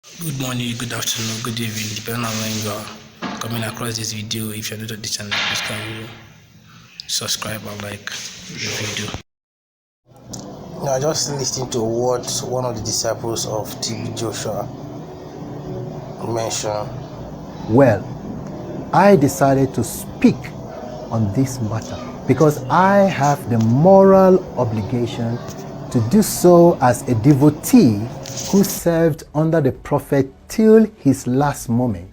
Good morning, good afternoon, good evening, depending on when you are coming across this video. If you're new to the channel, please can you subscribe and like the video. Now, I just listening to what one of the disciples of TB Joshua mentioned. Well, I decided to speak on this matter because I have the moral obligation to do so as a devotee who served under the prophet till his last moment,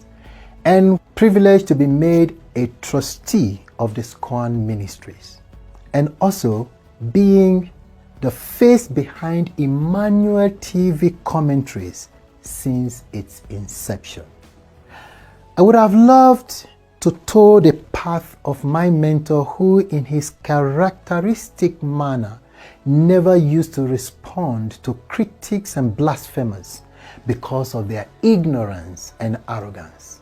and privileged to be made a trustee of the SCOAN ministries, and also being the face behind Emmanuel TV commentaries since its inception. I would have loved to toe the path of my mentor, who in his characteristic manner never used to respond to critics and blasphemers because of their ignorance and arrogance.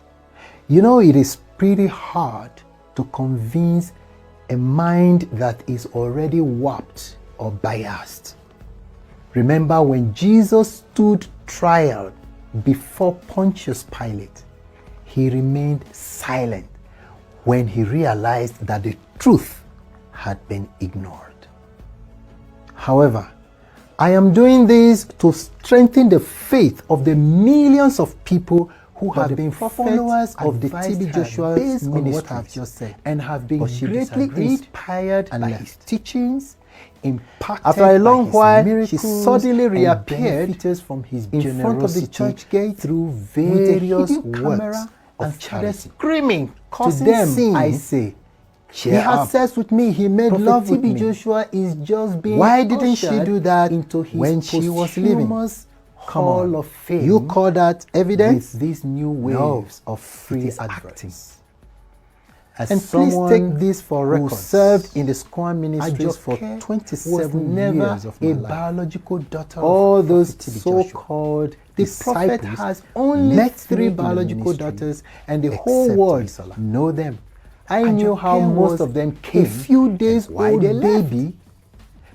You know, it is pretty hard to convince a mind that is already warped or biased. Remember when Jesus stood trial before Pontius Pilate, he remained silent when he realized that the truth had been ignored. However, I am doing this to strengthen the faith of the millions of people who have been followers of the TB Joshua's ministry and have been greatly inspired by his teachings, impacted. After a long while, she suddenly reappeared from his in front of the church gate through various words and started screaming, causing them, I say, he had sex with me, he made love with me. Joshua is just being Why didn't she do that into his when she was living? Hall of Fame. You call that evidence? With these new waves of free adverts. And please take this for record. Who served in the SCOAN ministries for 27 years of my life. Biological daughter all of those so-called the prophet has only 3 biological daughters, and the whole world know them. I knew how most of them came, a few days old baby,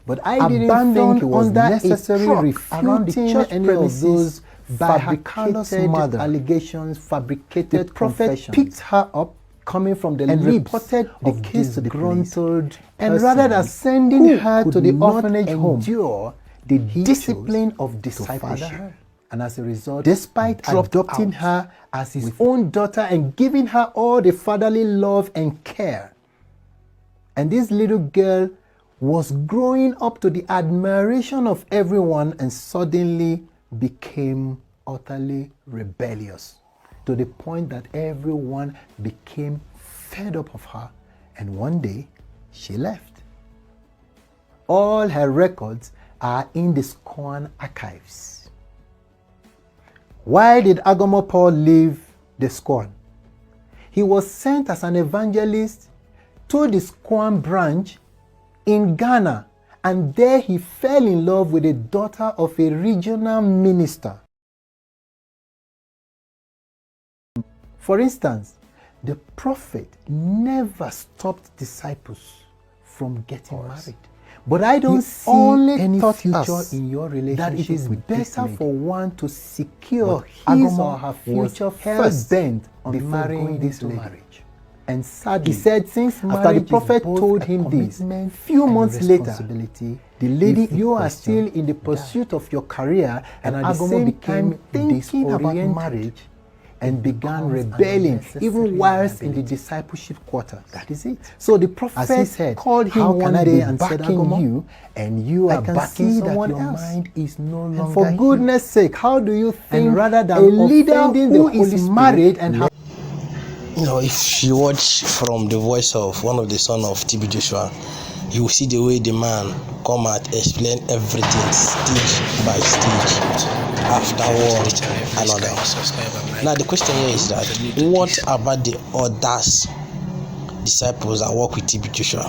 but I didn't think it was necessary refuting any of those fabricated allegations, fabricated confessions. Picked her up, coming from the lips, reported the case to the disgruntled, and rather than sending her to the orphanage home, the discipline of discipleship. And as a result, despite adopting her as his own daughter and giving her all the fatherly love and care, and this little girl was growing up to the admiration of everyone and suddenly became utterly rebellious, to the point that everyone became fed up of her, and one day she left. All her records are in the SCOAN archives. Why did Agomo Paul leave the SCOAN? He was sent as an evangelist to the SCOAN branch in Ghana, and there he fell in love with the daughter of a regional minister. For instance, the prophet never stopped disciples from getting married. But I don't see any future in your relationship. That it is better for one to secure his or her future first bent on marrying this marriage. And sadly, he said, since after the prophet told him this, few months later, the lady, you are still in the pursuit of your career and at the same time thinking about marriage, and began rebelling even whilst in the discipleship quarters. That is it. So the prophet said, called him one day and said, you, and you are backing someone else. Mind is no longer and for goodness sake, how do you think rather than a leader who is married and have... You know, if you watch from the voice of one of the son of TB Joshua, you will see the way the man come and explain everything stage by stage, after one another. Now the question here is that, what about the other disciples that work with TB Joshua?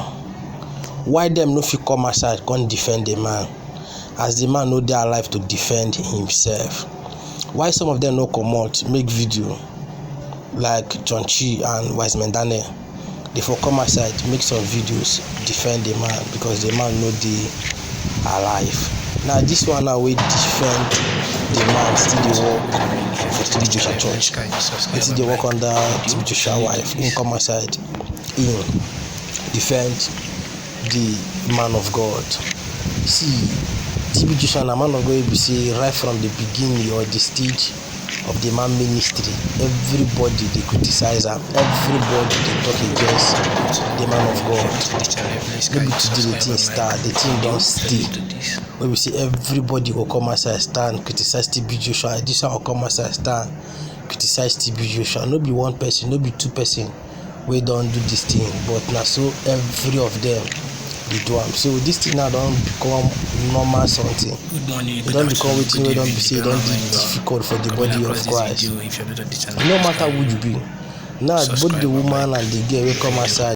Why them no fit come aside can't defend the man, as the man know they are alive to defend himself? Why some of them no come out make video like John Chi and Wiseman Daniel? They for come aside make some videos defend the man because the man know they alive. Now this one now we defend the man still dey work for TB Joshua church. Until they work under TB Joshua wife, him come outside, him defend the man of God. See, TB Joshua na man of God, we say right from the beginning or the stage of the man ministry, everybody they criticize him, everybody they talk against the man of God. Maybe today the thing start, the thing don't stay. When we see everybody will come outside stand criticize TB Joshua, this one will come outside stand criticize TB Joshua. No be one person, no be two person we don't do this thing, but now so every of them they do am. So this thing now don't become normal something. It don't become wetin we don't be say don't be difficult for the body of Christ. No matter who you be. Now both the woman and the girl will come outside.